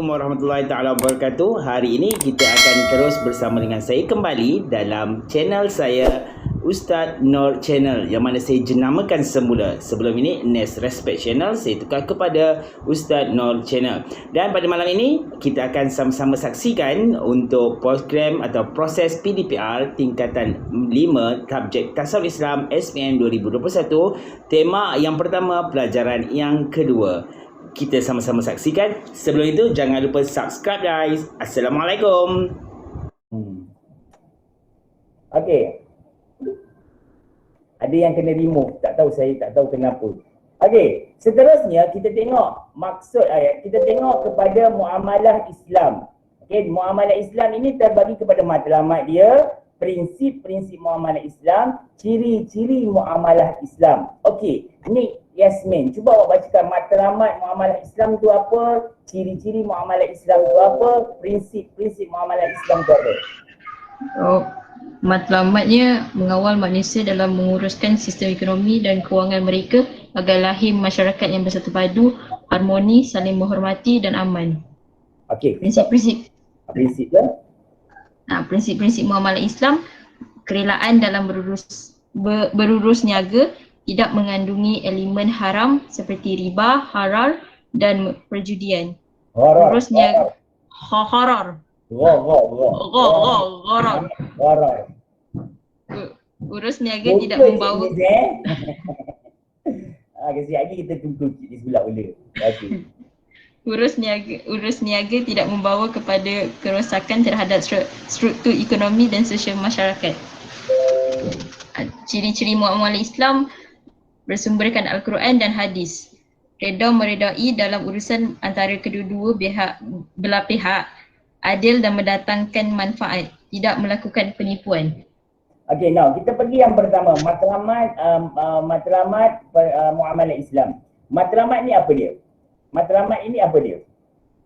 Assalamualaikum warahmatullahi taala wabarakatuh. Hari ini kita akan terus bersama dengan saya kembali dalam channel saya Ustaz Nor Channel yang mana saya jenamakan semula. Sebelum ini Nes Respect Channel, saya tukar kepada Ustaz Nor Channel. Dan pada malam ini kita akan sama-sama saksikan untuk program atau proses PDPR tingkatan 5 subjek Tasawuf Islam SPM 2021. Tema yang pertama, pelajaran yang kedua. Kita sama-sama saksikan. Sebelum itu, jangan lupa subscribe guys. Assalamualaikum. Okey. Ada yang kena remove. Tak tahu, saya tak tahu kenapa. Okey. Seterusnya, kita tengok maksud ayat. Kita tengok kepada muamalah Islam. Okey, muamalah Islam ini terbagi kepada matlamat dia, prinsip-prinsip muamalah Islam, ciri-ciri muamalah Islam. Okey, ini Yasmin, cuba awak bacakan matlamat muamalah Islam tu apa, ciri-ciri muamalah Islam tu apa, prinsip-prinsip muamalah Islam tu apa. Oh, matlamatnya mengawal manusia dalam menguruskan sistem ekonomi dan kewangan mereka agar lahir masyarakat yang bersatu padu, harmoni, saling menghormati dan aman. Okey, Prinsip-prinsip prinsipnya. prinsip-prinsip muamalah Islam, kerelaan dalam berurus niaga, tidak mengandungi elemen haram seperti riba, haram dan perjudian. Gharar. Urus niaga harar. Gharar. Urus niaga tidak membawa Kasi lagi kita tunggu di sebelah boleh. Okey. urus niaga tidak membawa kepada kerosakan terhadap struktur ekonomi dan sosial masyarakat. Ciri-ciri muamalah Islam bersumberkan Al-Quran dan hadis. Redha meredai dalam urusan antara kedua-dua belah pihak, adil dan mendatangkan manfaat, tidak melakukan penipuan. Okey, now kita pergi yang pertama, matlamat muamalah Islam. Matlamat ni apa dia? Matlamat ini apa dia?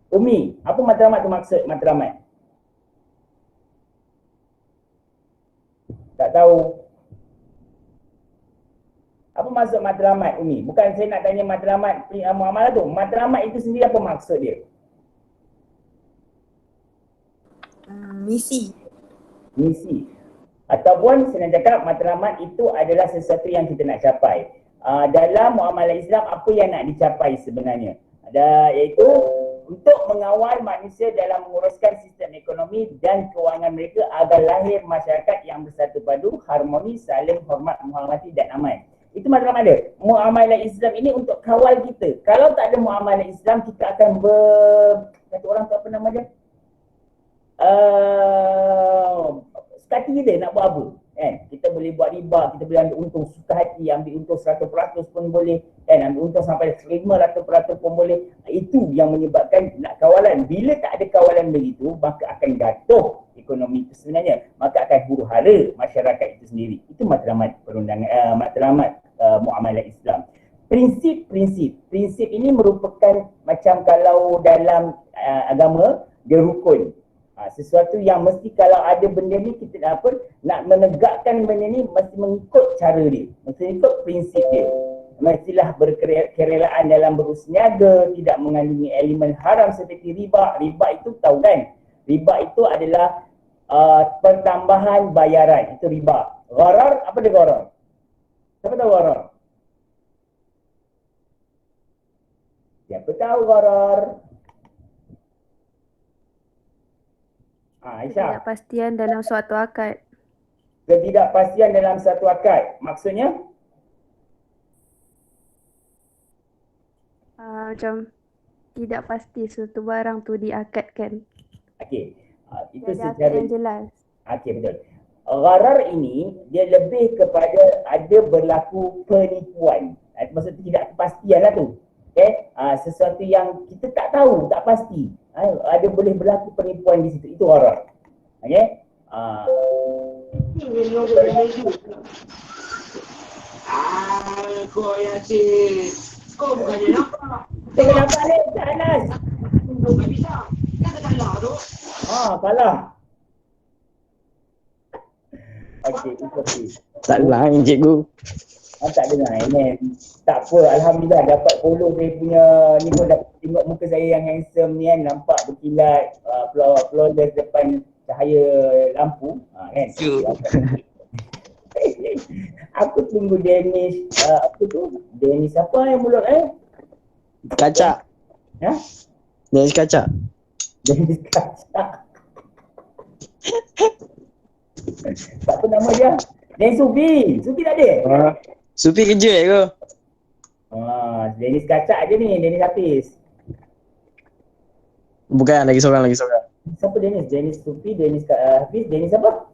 Umi, apa matlamat tu maksud matlamat? Tak tahu. Apa maksud matlamat Umi? Bukan saya nak tanya matlamat muamalah tu. Matlamat itu sendiri apa maksud dia? Misi. Misi. Ataupun saya nak cakap matlamat itu adalah sesuatu yang kita nak capai. Dalam muamalah Islam apa yang nak dicapai sebenarnya? Iaitu untuk mengawal manusia dalam menguruskan sistem ekonomi dan kewangan mereka agar lahir masyarakat yang bersatu padu, harmoni, saling hormat, menghormati dan aman. Itu matlamat dia. Muamalah Islam ini untuk kawal kita. Kalau tak ada muamalah Islam, kita akan kata orang tu apa nama dia? Sekati kita nak buat apa? Kita boleh buat riba, kita boleh ambil untung suka hati, ambil untung 100% pun boleh, ambil untung sampai 500% pun boleh. Itu yang menyebabkan nak kawalan. Bila tak ada kawalan begitu, maka akan jatuh ekonomi itu sebenarnya. Maka akan huru hara masyarakat itu sendiri. Itu matlamat perundangan, matlamat muamalah Islam. Prinsip ini merupakan macam kalau dalam agama dia rukun. Sesuatu yang mesti kalau ada benda ni kita nak menegakkan benda ni mesti mengikut cara dia, mesti ikut prinsip dia. Mestilah berkerelaan dalam berurus niaga, tidak mengandungi elemen haram seperti riba. Riba itu tahu kan? Riba itu adalah pertambahan bayaran, itu riba. Gharar, apa dia gharar? Siapa tahu gharar? Siapa tahu gharar? Aisyah. Ketidakpastian dalam suatu akad. Ketidakpastian dalam satu akad. Maksudnya? Macam tidak pasti suatu barang tu diakadkan. Okey. Itu Ada akad secara yang jelas. okey, betul. Gharar ini dia lebih kepada ada berlaku penipuan. Maksud tidak kepastian lah tu. Okay? Sesuatu yang kita tak tahu, tak pasti. Ada boleh berlaku penipuan di situ. Itu gharar. Okey? Kau Yasin. Kau bukannya nampak. Kenapa ni Anas? Tak bisa. Kan kalah tu. Kalah. Okey, itu okey. Salah cikgu. Tak dengar ini. Tak apa, alhamdulillah dapat follow saya punya ni pun dapat tengok muka saya yang handsome ni kan, nampak berkilat flawless depan cahaya lampu kan. Aku tunggu Dennis apa tu? Dennis apa yang mulut Kaca. Ha? Dennis Kaca. Dennis Kaca. Tak apa nama dia? Dennis Sufi. Sufi tak ada? Supi kerja ke? Dennis Kaca je ni, Dennis Hafiz. Bukan, lagi seorang. Siapa Dennis? Dennis Sufi, Dennis Hafiz, Dennis apa?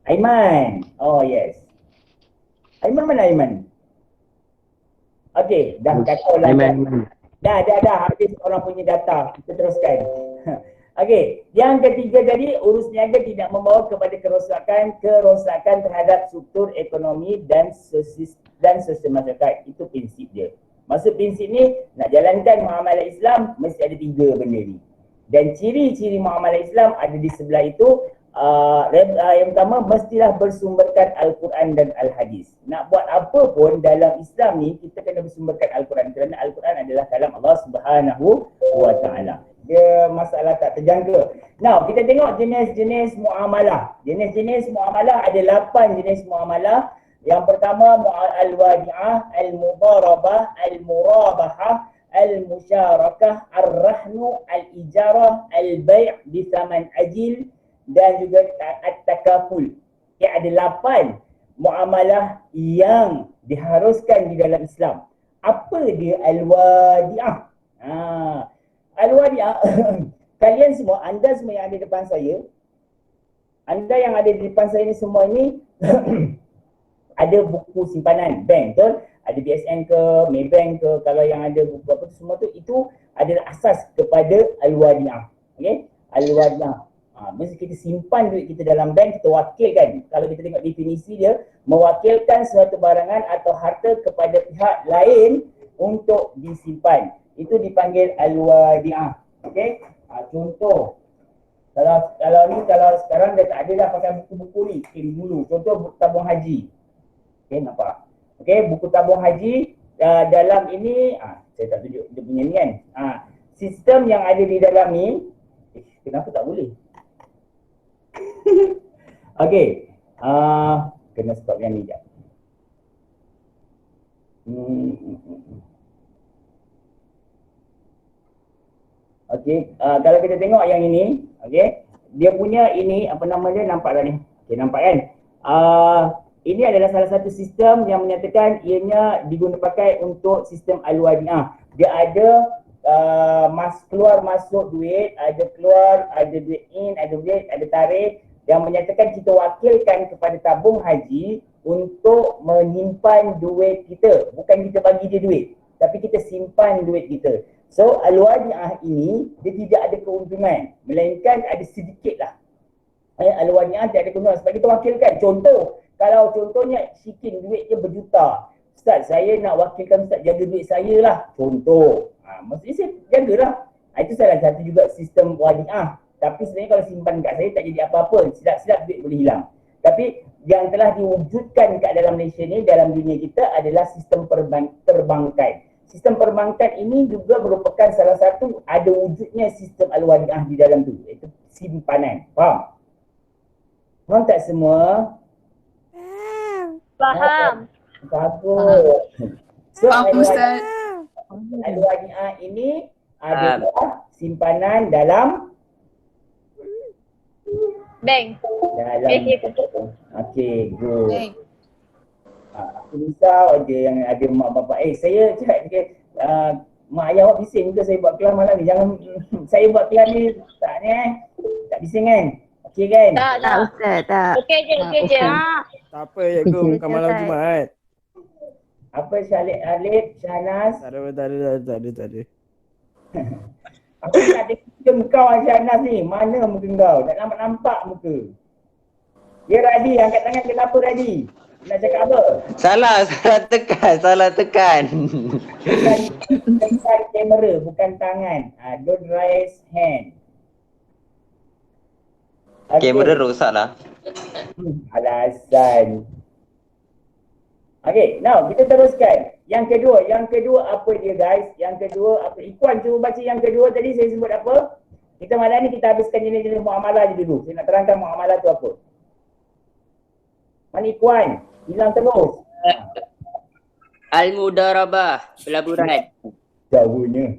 Aiman. Oh yes. Aiman mana Aiman? Okey, dah kacau lah. Aiman. Dah habis orang punya data. Kita teruskan. Okey, yang ketiga tadi, urus niaga tidak membawa kepada kerosakan terhadap struktur ekonomi dan sosial masyarakat. Itu prinsip dia. Maksud prinsip ni, nak jalankan muamalah Islam mesti ada 3 benda ni. Dan ciri-ciri muamalah Islam ada di sebelah itu. Yang pertama, mestilah bersumberkan Al-Quran dan Al-Hadis. Nak buat apa pun dalam Islam ni, kita kena bersumberkan Al-Quran. Kerana Al-Quran adalah kalam Allah Subhanahu wa Ta'ala. Dia masalah tak terjangka. Now, kita tengok jenis-jenis muamalah. Jenis-jenis muamalah ada 8 jenis muamalah. Yang pertama, al-wadi'ah, al-mudarabah, al-murabahah, al-musyarakah, ar-rahnu, al-ijarah, al-bay' bi thaman ajil, dan juga at-takaful. Ada 8 muamalah yang diharuskan di dalam Islam. Apa dia al-wadi'ah? Al-wadi'ah, kalian semua, anda semua yang ada di depan saya, anda yang ada di depan saya ni semua ni ada buku simpanan bank, betul? Ada BSN ke, Maybank ke, kalau yang ada buku apa tu semua tu, itu adalah asas kepada al-wadi'ah. Okey? Al-wadi'ah. Mesti kita simpan duit kita dalam bank, kita wakilkan. Kalau kita tengok definisi dia, mewakilkan suatu barangan atau harta kepada pihak lain untuk disimpan. Itu dipanggil al-wadi'ah. Okey? Contoh, kalau sekarang dah tak ada dah pakai buku-buku ni, dulu. Contoh buku tabung haji. Okey, nampak? Okey, buku tabung haji dalam ini, saya tak tunjuk dia punya ni kan. Sistem yang ada di dalam ni, kenapa tak boleh? Okey, kena stop yang ni sekejap. Okey, kalau kita tengok yang ini, okey, dia punya ini apa nama dia, nampak tak ni? Okey, nampak kan? Ini adalah salah satu sistem yang menyatakan ianya digunakan pakai untuk sistem al-wadi'ah. Dia ada keluar masuk duit, ada keluar, ada duit in, ada duit, ada tarik, yang menyatakan kita wakilkan kepada tabung haji untuk menyimpan duit kita. Bukan kita bagi dia duit, tapi kita simpan duit kita. So al-wadi'ah ini dia tidak ada keuntungan, melainkan ada sedikit lah. Al-wadi'ah tidak ada keuntungan sebab kita wakilkan. Contoh, kalau contohnya Syikin duitnya berjuta, Ustaz saya nak wakilkan Ustaz jaga duit saya lah, contoh. Maksudnya saya jagalah. Itu salah satu juga sistem wadi'ah. Tapi sebenarnya kalau simpan kat saya tak jadi apa-apa, silap-silap duit boleh hilang. Tapi yang telah diwujudkan kat dalam Malaysia ni, dalam dunia kita adalah sistem perbankan. Sistem perbankan ini juga merupakan salah satu ada wujudnya sistem al-wadi'ah di dalam tu, iaitu simpanan. Faham? Faham tak semua? Faham. Bagus. So Ustaz. al-wadi'ah ini adalah simpanan dalam Bank. Okey, good. Aku risau je yang ada mak bapak. Saya cakap mak ayah awak bising ke saya buat kelas malam ni? Jangan saya buat kelas ni tak ni tak bising kan? Okey kan? Tak Ustaz, tak. Okey je. Tak apa, cikgu. Bukan malam Jumaat. Apa Syalid Alif, Syahnas? Tak ada. Aku tak ada muka kau Syahnas ni. Mana muka kau? Tak nampak muka. Ya Radi, angkat tangan kenapa Radi? Nak cakap apa? Salah tekan. Bukan kamera, bukan tangan. Don't raise hand. Kamera rosak lah. Alasan. Okey, now kita teruskan. Yang kedua apa dia guys? Yang kedua apa? Ikhwan cuba baca yang kedua tadi saya sebut apa? Kita malam ni kita habiskan jenis-jenis muamalah je dulu. Saya nak terangkan muamalah tu apa. Mana Ikhwan? Hilang terus. Al-Mudarabah, pelaburan. Jauhnya.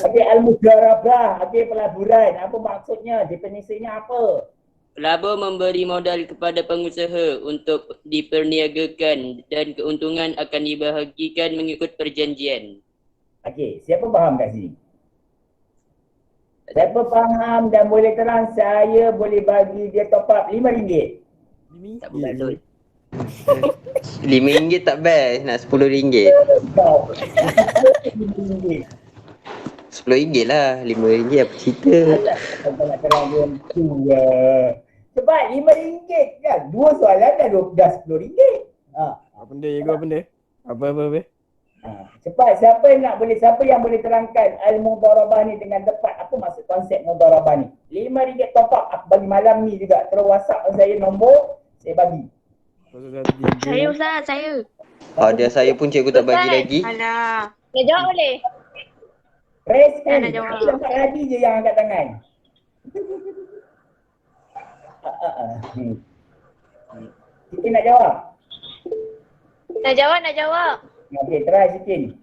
Okey, al-mudarabah, okey pelaburan. Apa maksudnya? Definisinya apa? Pelabur memberi modal kepada pengusaha untuk diperniagakan dan keuntungan akan dibahagikan mengikut perjanjian. Okey, siapa faham kat sini? Siapa faham dan boleh terang, saya boleh bagi dia top up RM5. Tak betul. RM5 tak best, nak RM10. Kau. RM5. RM10 lah, RM5 apa cerita. Kau nak terang dia tu. Sebab RM5 kan. Dua soalan dah RM10. Apa benda Ego benda? Apa? Cepat, siapa yang boleh terangkan al-mudarabah ni dengan tepat, apa maksud konsep mudarabah ni? RM5 top up, aku bagi malam ni juga. Terus WhatsApp saya nombor, saya bagi. Saya Ustaz, saya. Ada saya pun cikgu tak bagi lagi. Alah. Nak jawab boleh? Press kan, Nak jawab. Nampak Radi je yang angkat tangan. Kita nak jawab? Nak jawab. Okey, try sikit.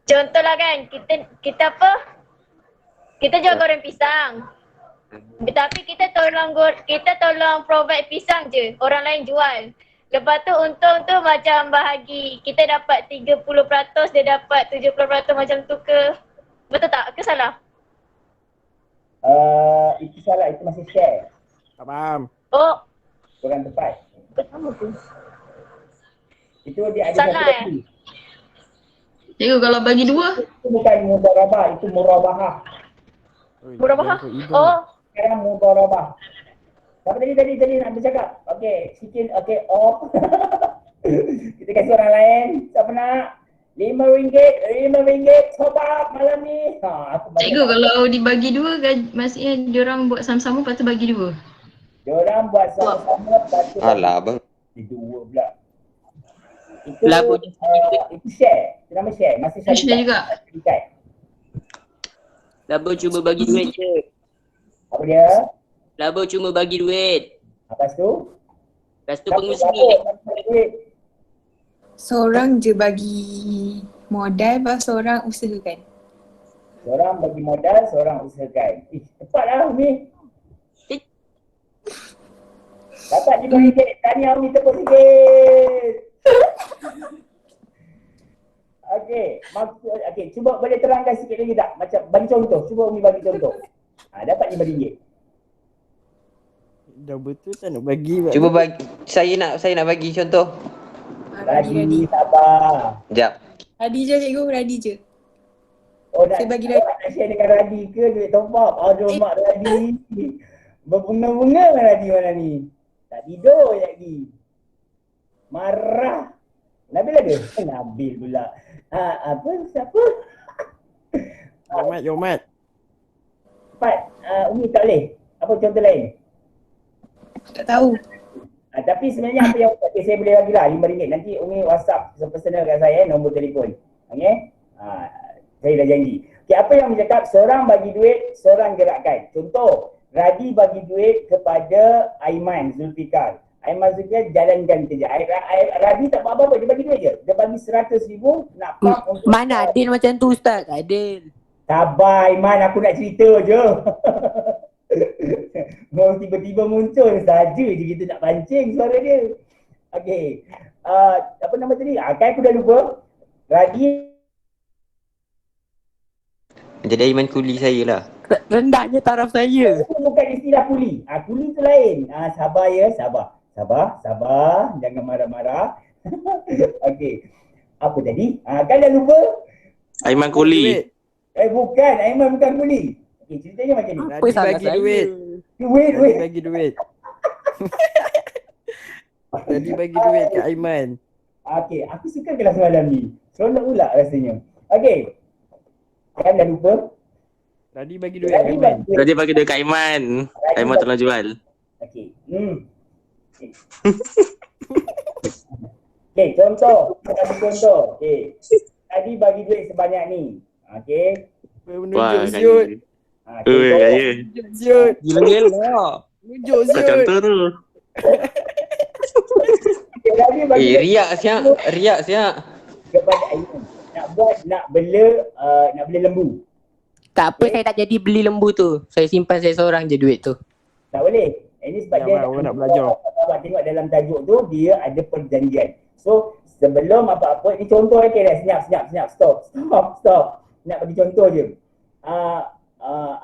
Contohlah kan, kita apa? Kita jual goreng pisang. Tapi kita tolong provide pisang je, orang lain jual. Lepas tu untung tu macam bahagi. Kita dapat 30%, dia dapat 70% macam tu ke? Betul tak? Ke salah? Itu salah, itu masih share. Tak faham. Oh, Kurang tepat. betul tu. Itu dia ada Salah, satu lagi. Cikgu kalau bagi dua, Itu bukan mudarabah, itu murabahah. Murabahah? Ikut Ego. Oh, Sekarang mudarabah. Siapa tadi nak bercakap? Okey, sikit, okey, off. Kita kasih orang lain. Siapa nak? RM5 top up malam ni. Aku bagi. cikgu kalau dibagi dua, maksudnya diorang buat sama-sama lepas tu bagi dua. Diorang buat sama-sama, lepas tu Alah abang. dua pula. Itu, Pelabur itu share. Itu nama share. Masih Share syarikat. juga. Syarikat. Pelabur cuma bagi duit je. Apa dia? Pelabur cuma bagi duit. Lepas tu? Lepas tu Siapa pengusaha bagi duit? Seorang je bagi modal, lepas seorang usahakan. Seorang bagi modal, seorang usahakan. Cepatlah Umi. Dapat RM5. Tahniah Umi, tepuk sikit. Okey, cuba boleh terangkan sikit lagi tak? Macam bagi contoh, cuba Umi bagi contoh. Dapat RM5. Dah betul tak nak bagi. cuba bagi saya nak bagi contoh. Radi, sabar. Sekejap. Radi je cikgu, Radi je. Oh, nak, Saya bagi nak share dengan Radi ke duit top up? Aduh, mak Radi. Berbunga-bunga Radi malam ni. Tak tidur lagi. Marah. Nabil ada? Nabil pula. Apa? Siapa? Yomat. Cepat. Umi tak boleh. Apa contoh lain? Tak tahu. Tapi sebenarnya apa yang saya boleh bagilah RM5. Nanti Umi WhatsApp personal kat saya nombor telefon. Okey? Saya dah janji. Okey, apa yang Umi cakap? Seorang bagi duit, seorang gerakkan. Contoh, Radi bagi duit kepada Aiman Zulfikar. Aiman Zulfikar jalankan kerja. Radi tak buat apa-apa, dia bagi duit je. Dia bagi RM100,000 nak pump untuk... Mana adil macam tu Ustaz? Tak adil. Sabar Aiman, aku nak cerita je. Mau tiba-tiba muncul saja je kita nak pancing suara dia. Okey. Apa nama tadi? Kan aku dah lupa. Radi Jadi Aiman kuli saya lah. Rendahnya taraf saya. itu bukan istilah kuli. Kuli tu lain. Sabar ya, sabar. Sabar. Jangan marah-marah. Okey. Apa tadi? Kan dah lupa? Aiman kuli. Bukan. Aiman bukan kuli. Okey, ceritanya macam ni. Apa salah bagi saya? duit. Duit. Bagi duit. Tadi bagi duit kat Aiman. Okey, aku suka kelas malam ni. Seronok pula rasanya. Okey. Kan dah lupa? Radi bagi duit Radi Aiman. bagi duit. Tadi bagi dia kat Aiman. Aiman bagi- tolong jual. Okey. Okey, contoh. Kita bagi contoh. Okey. Tadi bagi duit sebanyak ni. Okey. Menunjuk Wah, Syut. kaya. Contoh. Kaya. Syut. Gila-gila. Menunjuk Tak Syut. contoh tu. Okey, Radi bagi duit Riak siap. Riak siap. kepada Aiman. Nak bela lembu. Tak apa saya tak jadi beli lembu tu. Saya simpan saya seorang je duit tu. Tak boleh. Ini sebab Ya, dia Mak, orang nak belajar. Abang tengok dalam tajuk tu dia ada perjanjian. So sebelum apa-apa, ini contoh okay dah. Senyap. Stop. Nak bagi contoh je.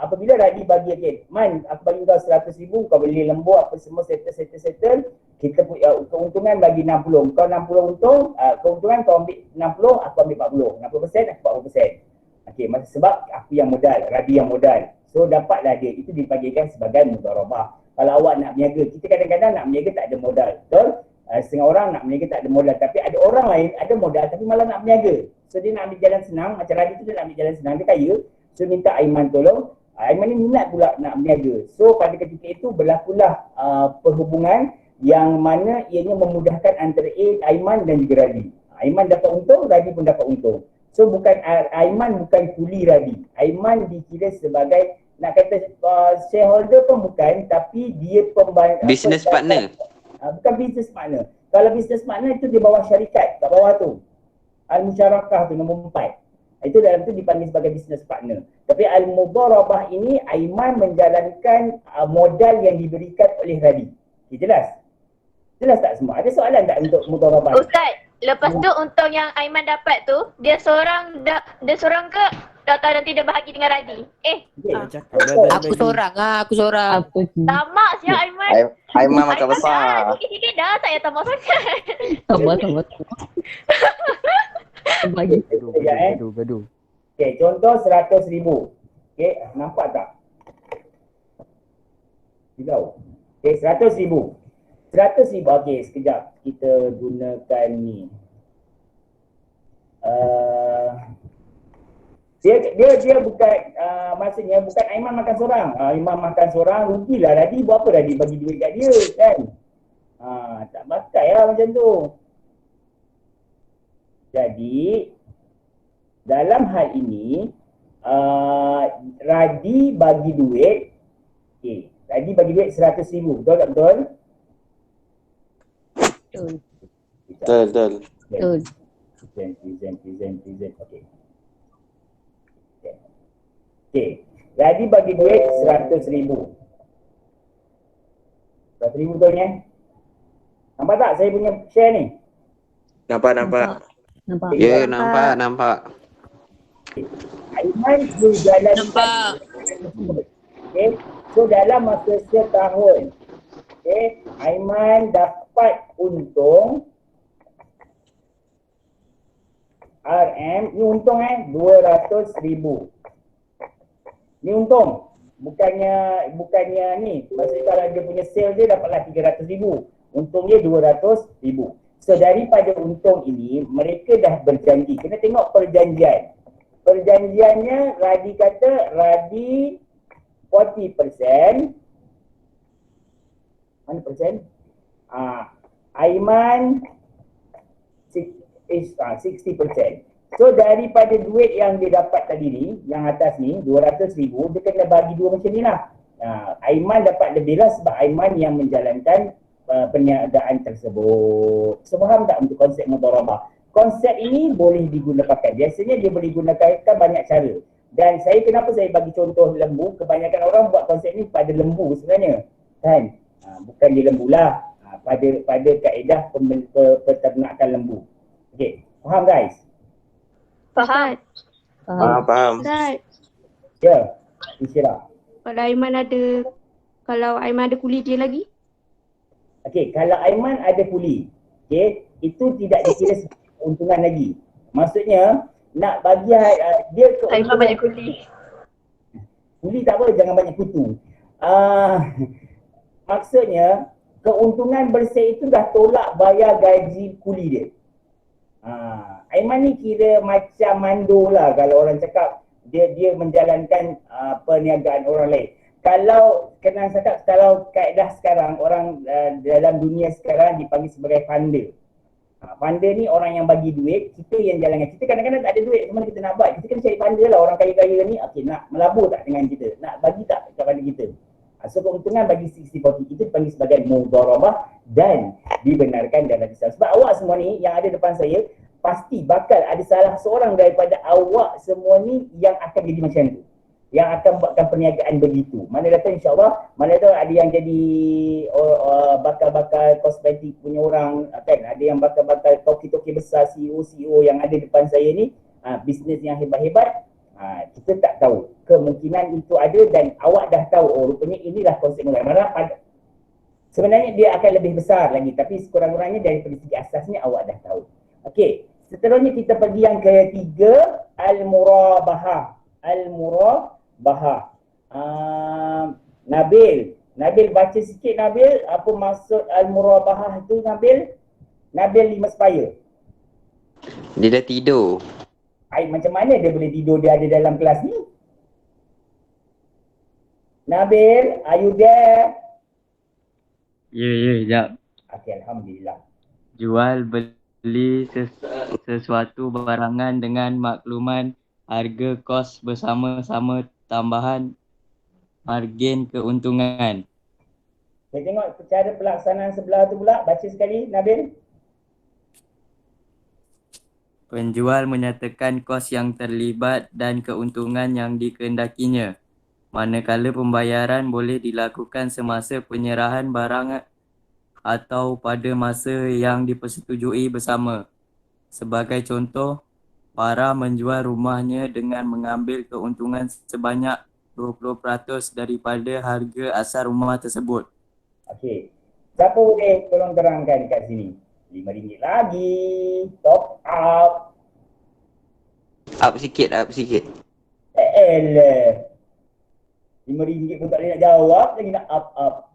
Apabila Radi bagi Man, aku bagi kau 100,000, kau beli lembu apa semua settle. Kita keuntungan bagi 60. Kau 60 untung, keuntungan kau ambil 60, aku ambil 40. 60%, aku 40%. Okey, sebab aku yang modal, Radi yang modal. So dapatlah dia, itu dipanggilkan sebagai mudharabah. Kalau awak nak berniaga, kita kadang-kadang nak berniaga tak ada modal, betul? Setengah orang nak berniaga tak ada modal, tapi ada orang lain ada modal tapi malah nak berniaga. So dia nak ambil jalan senang, macam Radi tu dia nak ambil jalan senang, dia kaya. So minta Aiman tolong. Aiman ni minat pula nak berniaga. So pada ketika itu berlakulah perhubungan yang mana ianya memudahkan antara Aiman dan juga Radi. Aiman dapat untung, Radi pun dapat untung. So bukan Aiman bukan kuli Radi. Aiman dikira sebagai nak kata shareholder pun bukan, tapi dia Business partner. Bukan business partner. Kalau business partner itu di bawah syarikat, kat bawah tu. Al-Musyarakah tu nombor 4. Itu dalam tu dipanggil sebagai business partner. Tapi Al-Mudharabah ini Aiman menjalankan modal yang diberikan oleh Radi. Okay, jelas? Jelas tak semua? Ada soalan tak untuk Mudharabah? Ustaz, lepas tu untung yang Aiman dapat tu, dia seorang ke tak nanti dia bahagi dengan Radi? Cakap dah tadi Aku bagi. seorang aku seorang. Tamak siap Aiman. Aiman makan besar. Sikit-sikit dah, saya tamak sangat. Sama. Bagi. Gaduh. Okey, contoh 100,000. Okey, nampak tak? Tidak. Okey, 100,000. 100,000, okey, sekejap. Kita gunakan ni. Dia bukan, maksudnya bukan Aiman makan seorang. Aiman makan seorang, rugilah Radi. Buat apa Radi bagi duit kat dia, kan? Tak bakai lah macam tu. Jadi, dalam hal ini, Radi bagi duit, okay, Radi bagi duit 100,000, betul tak betul? Betul. Present, okay. Okay, Radi bagi duit 100,000. 100,000 betul ni? Nampak tak saya punya share ni? Nampak. Ya, nampak. Aiman berjalan. Nampak. Okay. So dalam masa setahun, okay, Aiman dapat untung RM, ni untung 200,000. Ni untung. Bukannya ni. Maksudnya kalau dia punya sale dia dapatlah 300,000. Untung dia 200,000. So daripada untung ini mereka dah berjanji. Kena tengok perjanjian. Perjanjiannya Radi kata Radi 40%. Mana persen? Aiman 60%. So daripada duit yang dia dapat tadi ni, yang atas ni 200,000, dia kena bagi dua macam ni lah. Aiman dapat lebih lah sebab Aiman yang menjalankan perniagaan tersebut. So faham tak untuk konsep mudharabah? Konsep ini boleh digunakan. Biasanya dia boleh gunakan banyak cara. Dan kenapa saya bagi contoh lembu, kebanyakan orang buat konsep ni pada lembu sebenarnya. Kan? Bukan di lembu lah. Pada kaedah peternakan lembu. Okey, faham guys? Faham. Faham. Ustaz, Ya, Isyirah. kalau Aiman ada kuli dia lagi? Okey, kalau Aiman ada kuli, okey, itu tidak dikira sebagai keuntungan lagi. Maksudnya, nak bagi dia Aiman banyak kuli. Kuli tak apa, jangan banyak kutu. Maksudnya, keuntungan bersih itu dah tolak bayar gaji kuli dia. Aiman ni kira macam mando lah kalau orang cakap dia menjalankan perniagaan orang lain. Kalau kena cakap, kalau kaedah sekarang orang dalam dunia sekarang dipanggil sebagai funder. Funder ni orang yang bagi duit, kita yang jalankan. Kita kadang-kadang tak ada duit, cuma kita nak buat. Kita kena cari funder lah, orang kaya-kaya ni, okey, nak melabur tak dengan kita? Nak bagi tak kepada kita? So keuntungan bagi 60-40 itu dipanggil sebagai mudharabah dan dibenarkan dalam Islam. Sebab awak semua ni yang ada depan saya, pasti bakal ada salah seorang daripada awak semua ni yang akan jadi macam tu, yang akan buatkan perniagaan begitu. Mana kata insyaAllah, mana tahu ada yang jadi bakal-bakal kosmetik punya orang kan, ada yang bakal-bakal toki-toki besar, CEO yang ada depan saya ni, bisnes yang hebat-hebat. Kita tak tahu, kemungkinan itu ada dan awak dah tahu, oh rupanya inilah konsep mudharabah. Sebenarnya dia akan lebih besar lagi, tapi sekurang-kurangnya dari segi asasnya awak dah tahu. Okey, seterusnya kita pergi yang ketiga, al-murabahah. Al-murabahah. Nabil baca sikit Nabil, apa maksud al-murabahah itu Nabil? Nabil 5 sepaya. Dia dah tidur. Macam mana dia boleh tidur, dia ada dalam kelas ni? Nabil, are you there? Ya, jap. Okey, Alhamdulillah. Jual beli sesuatu barangan dengan makluman harga kos bersama-sama tambahan margin keuntungan. Saya tengok cara pelaksanaan sebelah tu pula, baca sekali Nabil. Penjual menyatakan kos yang terlibat dan keuntungan yang dikehendakinya. Manakala pembayaran boleh dilakukan semasa penyerahan barang atau pada masa yang dipersetujui bersama. Sebagai contoh, Farah menjual rumahnya dengan mengambil keuntungan sebanyak 20% daripada harga asal rumah tersebut. Okey. Siapa boleh tolong terangkan kat sini? RM5 lagi. Top up. Up sikit. Elah. RM5 pun tak boleh nak jawab, lagi nak up.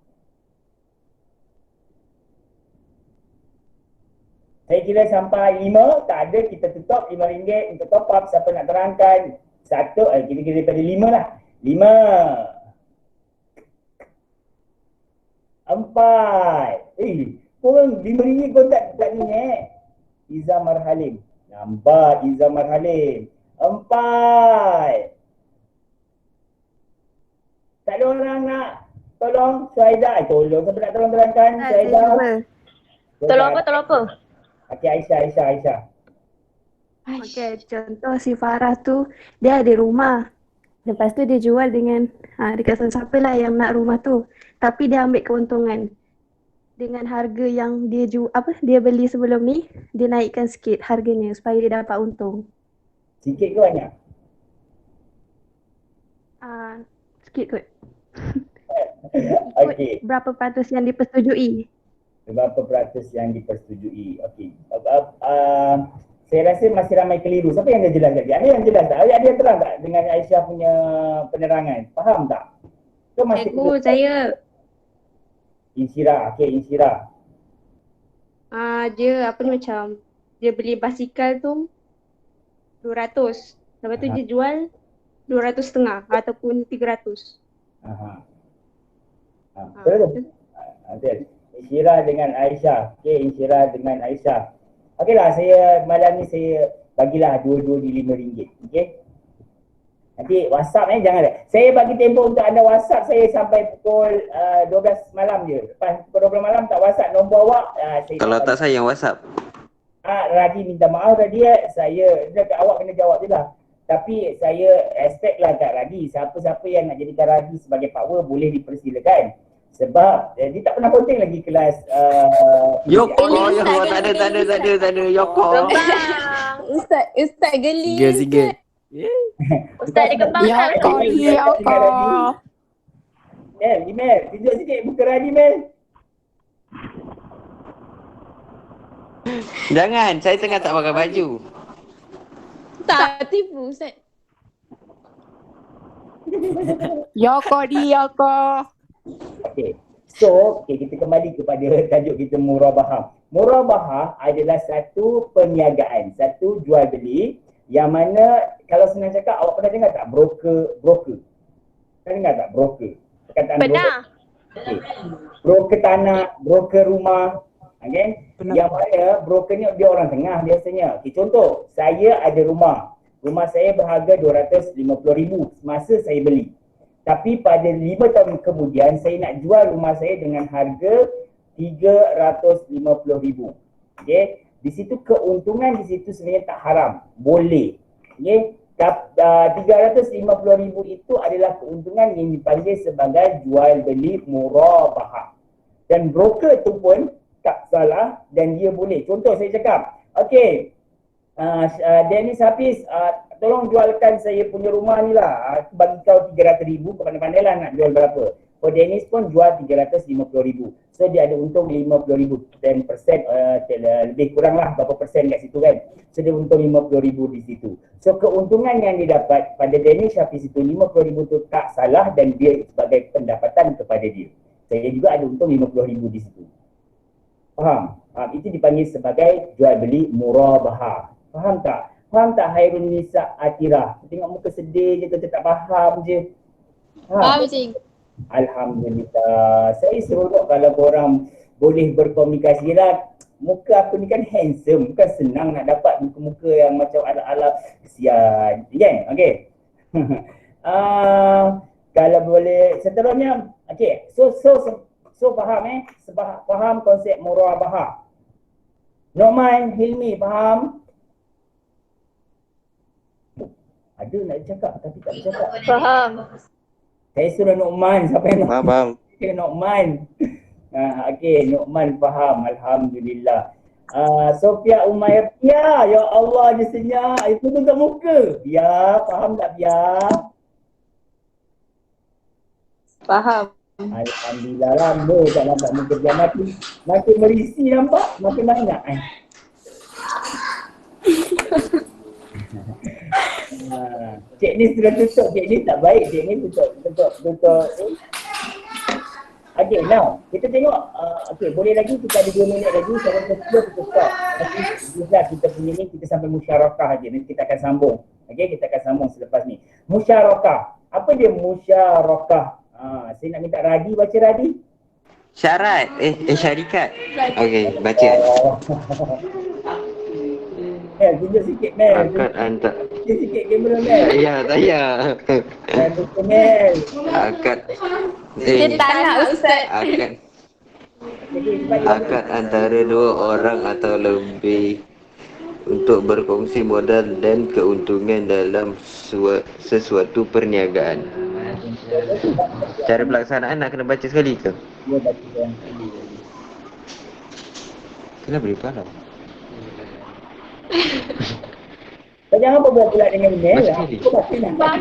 Saya kira sampai 5, tak ada, kita tutup RM5 untuk top up. Siapa nak terangkan? Satu, kira-kira daripada 5 lah. 5. 4. Korang RM5 kau tak ni Izzamar Halim. Nampak Izzamar Halim. 4. Tak ada orang nak tolong Suhaida. Tolong, siapa nak tolong terangkan? Suhaida. Tolong apa? Okey, Aisyah. Okey, contoh si Farah tu, dia ada rumah. Lepas tu dia jual dengan dekat siapa lah yang nak rumah tu. Tapi dia ambil keuntungan. Dengan harga yang dia dia beli sebelum ni, dia naikkan sikit harganya supaya dia dapat untung. Sikit ke banyak? Sikit kot. Okey. Berapa peratus yang dipersetujui? Berapa peratus yang dipersetujui? Okey. Saya rasa masih ramai keliru. Siapa yang dah jelas lagi? Ada yang jelas tak? Ada yang terang tak dengan Aisyah punya penerangan? Faham tak? Ke masih saya Insyirah. Okey, Insyirah. dia macam dia beli basikal tu 200. Lepas tu dia jual 200.5 ataupun 300. Betul. Insyirah dengan Aisyah. Okey, Insyirah dengan Aisyah. Okeylah, saya malam ni saya bagilah dua-dua di RM5. Okey. Nanti WhatsApp jangan ada. Saya bagi tempoh untuk anda WhatsApp saya sampai pukul 12 malam je. Lepas pukul 12 malam tak WhatsApp nombor awak. Kalau tak sayang WhatsApp. Radhi minta maaf Radhi, awak kena jawab je lah. Tapi saya expect lah Kak Radhi, siapa-siapa yang nak jadikan Radhi sebagai power boleh dipersilakan. Sebab dia tak pernah penting lagi kelas Yoko, tak ada Yoko. Ustaz geli. Sikit. Ustaz dia kembangkan. Yoko. Mel, tunjuk sikit muka Radhi Mel. Jangan, saya tengah tak pakai baju. Tak tipu Ustaz. Yoko. Okey. So, kita kembali kepada tajuk kita murabahah. Murabahah adalah satu perniagaan, satu jual beli Yang mana kalau senang cakap, awak pernah dengar tak broker? Pernah dengar tak broker? Perkataan broker. Pernah. Okay. Broker tanah, broker rumah. Okay? Yang mana broker ni dia orang tengah biasanya. Okay, contoh, saya ada rumah. Rumah saya berharga 250,000 semasa saya beli. Tapi pada 5 tahun kemudian saya nak jual rumah saya dengan harga 350,000. Okay? Di situ keuntungan di situ sebenarnya tak haram. Boleh. Okay? 350,000 itu adalah keuntungan yang dipanggil sebagai jual beli murabahah. Dan broker tu pun tak salah dan dia boleh. Contoh saya cakap, okay, Dennis Hafiz, tolong jualkan saya punya rumah ni lah. Aku bagi kau 300,000, kau pandai-pandai lah nak jual berapa. Oh, Dennis pun jual 350,000. So dia ada untung 50,000, 10%, lebih kurang lah berapa persen kat situ kan. So dia untung 50,000 di situ. So keuntungan yang dia dapat pada Dennis Hafiz itu 50,000 tu tak salah dan dia sebagai pendapatan kepada dia. Saya juga ada untung 50,000 di situ. Faham? Itu dipanggil sebagai jual beli murabahah. Faham tak? Faham tak Hairun Nisa Atirah? Tengok muka sedih je, kita tak faham je. Faham Cik. Alhamdulillah. Saya seronok kalau korang boleh berkomunikasi lah. Muka aku ni kan handsome, bukan senang nak dapat muka-muka yang macam ala-ala kesian. Kan? Okay. Kalau boleh seterusnya. Okay. So faham faham konsep murabahah. Noman, Hilmi faham? Ada nak cakap tapi tak bercakap. Faham. Saya suruh Nu'man, siapa yang Faham. Nu'man. Okey, Nu'man faham, alhamdulillah. Sofia Umayyah, ya Allah dia senyap. Itu tu kat muka. Ya, faham tak Pia? Faham. Alhamdulillah, lama tak nampak muka dia. Makin merisi nampak, makin banyak. Cik ni sudah tutup, cik ni tak baik, cik ni tutup. Okay, now kita tengok, okay, boleh lagi kita ada 2 minit lagi, saya rasa kita stop. Bismillah kita punya ni, kita sampai musyarakah aja, nanti kita akan sambung. Okay, kita akan sambung selepas ni. Musyarakah, apa dia musyarakah? Saya nak minta Radi baca Radi. Syarat. Syarikat. Okey, baca. Tunjuk sikit Mel. Akad antar. Tunjuk sikit kamera Mel. Saya. Mel. Akad. Kita tak nak Ustaz. Akad antara 2 orang atau lebih untuk berkongsi modal dan keuntungan dalam sesuatu perniagaan. Cara pelaksanaan nak kena baca sekali ke? Ya, baca sekali. Kenapa dia faham? Kau jangan berbual pula dengan Mel lah. Kau baca.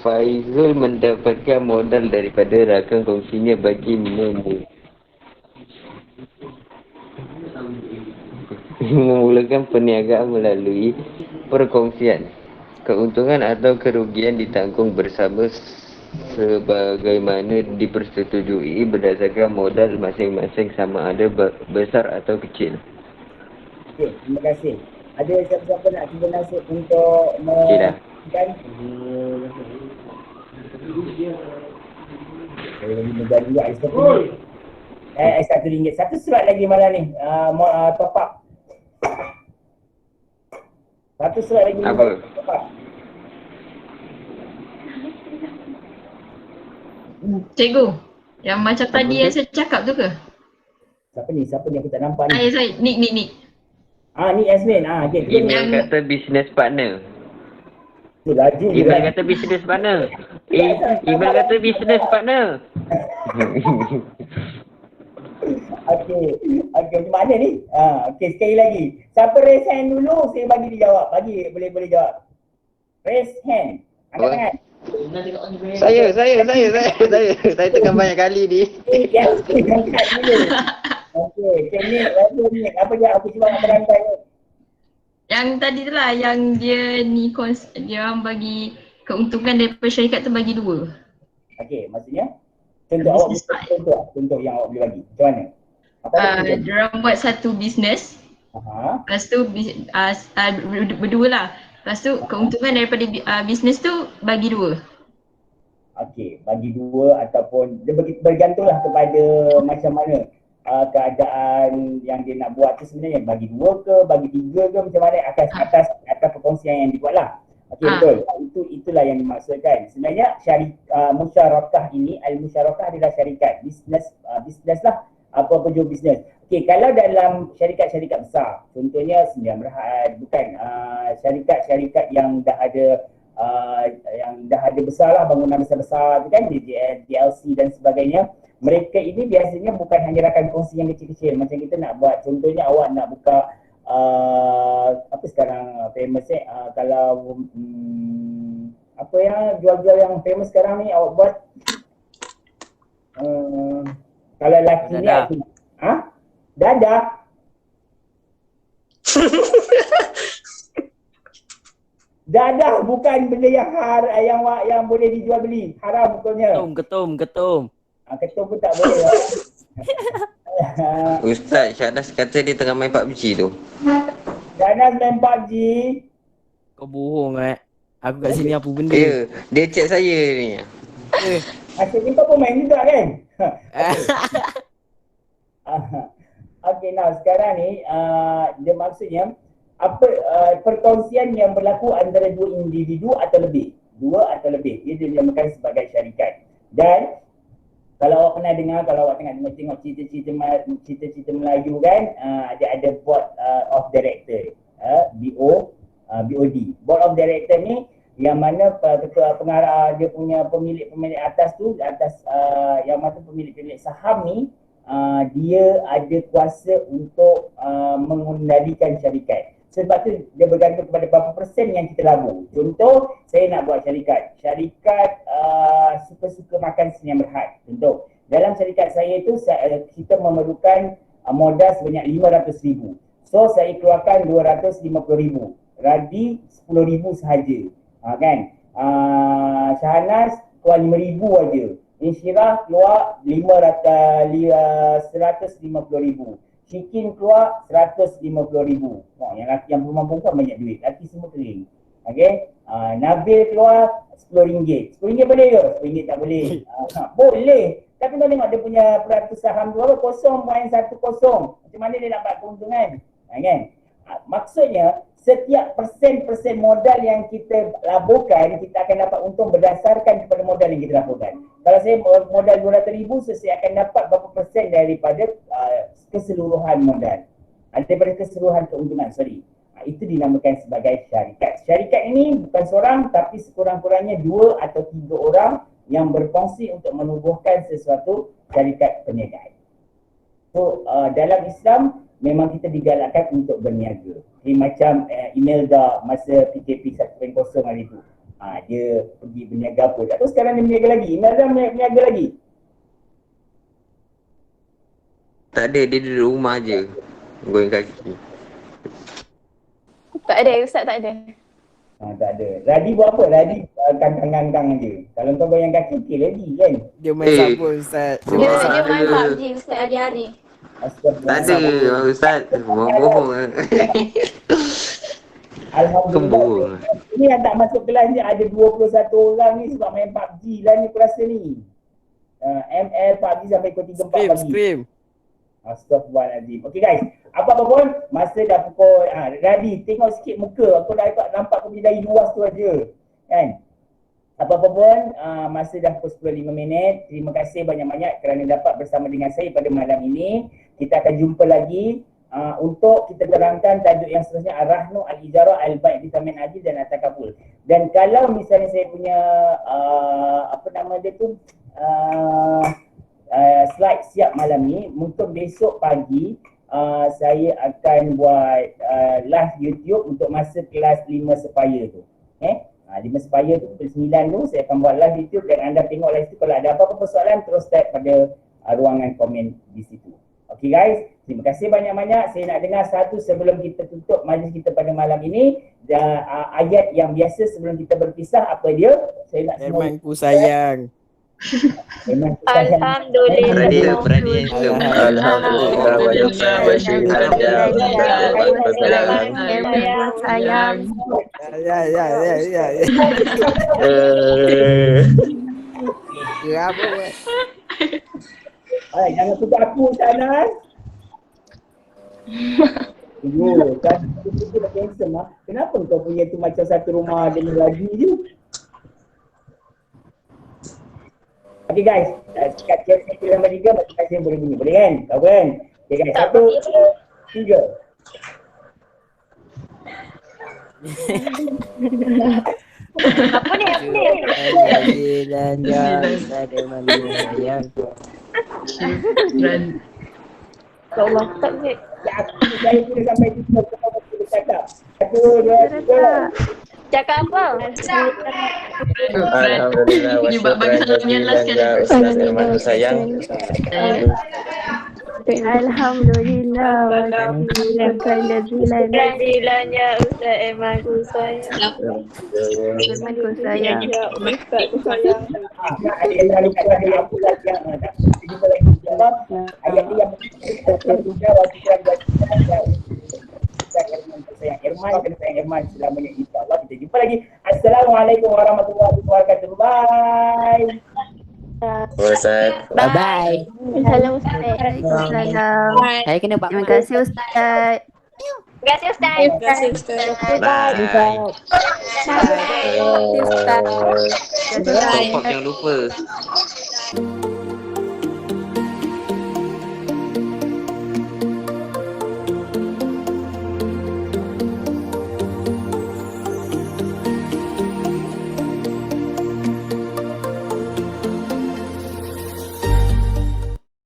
Faizul mendapatkan modal daripada rakan kongsinya bagi memulakan perniagaan melalui perkongsian. Keuntungan atau kerugian ditanggung bersama sebagaimana dipersetujui berdasarkan modal masing-masing sama ada besar atau kecil. Okey, terima kasih. Ada siapa-siapa nak cuba nasib untuk Okey dah. RM1. Satu surat lagi malam ni. Top up. Satu surat lagi. Apa? Top up. Cikgu, yang macam tadi yang saya cakap tu ke? Siapa ni aku tak nampak ni. Saya, Nick. Ni Yasmin. Okay. Email kata business partner. Email kata business partner. Email kata business partner. Okey, macam mana ni? Okey, sekali lagi. Siapa raise hand dulu, saya bagi dia jawab. Boleh jawab. Raise hand. Angkat tangan. Saya tekan banyak kali ni. Angkat dulu. Okey, ni apa dia? Aku cuba nak berantai ni. Yang tadi tu lah, yang dia ni dia orang bagi keuntungan daripada syarikat tu bagi 2. Okey, maksudnya contoh awak contoh yang awak boleh bagi. Macam mana? Dia orang buat satu bisnes. Lepas tu berdua lah. Lepas tu keuntungan daripada bisnes tu bagi dua. Okey, bagi dua ataupun dia bergantunglah kepada macam mana keadaan yang dia nak buat tu sebenarnya, bagi dua ke, bagi tiga ke, macam mana atas perkongsian yang dibuat lah. Okey, betul. Itulah yang dimaksudkan. Sebenarnya musyarakah ini, al-musyarakah adalah syarikat, bisnes lah, apa-apa jua bisnes. Okey, kalau dalam syarikat-syarikat besar, contohnya Sdn Bhd, bukan syarikat-syarikat yang dah ada besar lah, bangunan besar-besar tu kan, DJL, DLC dan sebagainya. Mereka ini biasanya bukan hanya rakan kongsi yang kecil-kecil. Macam kita nak buat, contohnya awak nak buka apa sekarang famous kalau apa yang jual-jual yang famous sekarang ni awak buat, kalau lelaki ni dadah. Dadah bukan benda yang boleh dijual beli. Haram betulnya. Ketum. Ketum pun tak boleh. Ustaz, Syahnas kata dia tengah main PUBG tu. Syahnas main PUBG. Kau bohong Aku kat sini apa benda? Ya, dia chat saya ni. Asyik kau pun main juga kan? Okey, now sekarang ni dia maksudnya apa perkongsian yang berlaku antara dua individu atau lebih. Ia dinamakan sebagai syarikat. Dan kalau awak pernah dengar, kalau awak tengok cerita-cerita Melayu kan, ada board of director, BOD. Board of director ni yang mana ketua pengarah, dia punya pemilik atas tu, yang mana pemilik saham ni, dia ada kuasa untuk mengendalikan syarikat. Sebab tu dia bergantung kepada berapa persen yang kita labur. Contoh, saya nak buat syarikat suka-suka makan Sdn Bhd. Contoh, dalam syarikat saya tu kita memerlukan modal sebanyak 500,000. So saya keluarkan 250,000. Radi 10,000 sahaja. Kan? Syahnas keluar 5,000 aja. Insyirah keluar 150,000. Syikin keluar 150,000. Yang lelaki, yang perempuan banyak duit. Lelaki semua kering. Okay? Nabil keluar RM10. RM10 boleh ke? RM10 tak boleh. Boleh. Tapi kau tengok dia punya peratus saham tu apa? 0.10. Macam mana dia dapat keuntungan? Kan? Maksudnya setiap persen modal yang kita laburkan, kita akan dapat untung berdasarkan kepada modal yang kita laburkan. Kalau saya modal 200,000, saya akan dapat berapa persen daripada keseluruhan modal. Daripada keseluruhan keuntungan, itu dinamakan sebagai syarikat. Syarikat ini bukan seorang, tapi sekurang-kurangnya 2 atau 3 orang yang berfungsi untuk menubuhkan sesuatu syarikat perniagaan. So, dalam Islam, memang kita digalakkan untuk berniaga. Macam Imelda masa PKP 1.0 hari tu. Dia pergi berniaga apa. Tak tahu sekarang dia berniaga lagi. Imelda berniaga lagi. Tak ada, dia duduk rumah je. Goyang kaki. Tak ada, Ustaz tak ada. Tak ada. Radi buat apa? Radi kangkang-kangkang je. Kalau kau goyang kaki, okey Radi kan? Dia main sabun Ustaz. Dia main PUBG Ustaz hari-hari. Tak ada Ustaz. Bohong. Alhamdulillah. Ini yang tak masuk kelas ni ada 21 orang ni sebab main PUBG lah ni aku rasa ni. ML PUBG sampai pukul 3-4 pagi. Scream. Astaghfirullahaladzim. Okay guys, apa-apa pun masa dah pukul Radi tengok sikit muka, aku dah nampak kau dari luas tu aja. Kan? Apa-apa pun masa dah pukul 10.05. Terima kasih banyak-banyak kerana dapat bersama dengan saya pada malam ini. Kita akan jumpa lagi untuk kita terangkan tajuk yang seterusnya, Ar-Rahnu Al-Ijarah Al-Baik Vitamin Adil dan At-Takabul. Dan kalau misalnya saya punya apa nama dia tu slide siap malam ni, untuk besok pagi saya akan buat live YouTube untuk masa kelas 5 Sepaya tu. 5 Sepaya tu pukul 9 tu saya akan buat live YouTube dan anda tengok live tu. Kalau ada apa-apa persoalan terus type pada ruangan komen di situ. Okay guys, terima kasih banyak-banyak. Saya nak dengar satu sebelum kita tutup majlis kita pada malam ini. Ayat yang biasa sebelum kita berpisah, apa dia? Saya nak Firmanku sayang. Alhamdulillah. Berani handsome. Alhamdulillah wa syukran wa syukran ya Ustaz. Waalaikumsalam. Sayang. Ya. Apa buat? Jangan tutup aku sana. Kan kita dah cancel lah. Kenapa kau punya tu macam satu rumah ada lagi je? Okay guys, kat chest kita nombor 3 masing-masing boleh bunyi. Boleh kan? Tahu kan? Okay guys, 1, 2, 3. Apa ni? Jalan ada malu sayang. Allah tak ni. Saya kena sampai di sini kita cakap. 1, 2, 3. Cakap apa? Alhamdulillah wa syukran jazilan ya Ustaz Irman sayang. Alhamdulillah wa syukran jazilan ya Ustaz Irman ku sayang. Irman ku sayang. Ustaz ku sayang. Ada yang lupa ada apa lagi yang tak jumpa lagi insya-Allah. Ayat ni yang Irman kena sayang Irman selamanya insya-Allah. Kita jumpa lagi. Assalamualaikum warahmatullahi wabarakatuh. Bye. Ustaz. Bye. Salam Ustaz. Waalaikumsalam. Saya kena buat. Terima kasih Ustaz. Terima kasih Ustaz. Terima kasih Ustaz. Bye. Terima kasih Ustaz. Top jangan lupa.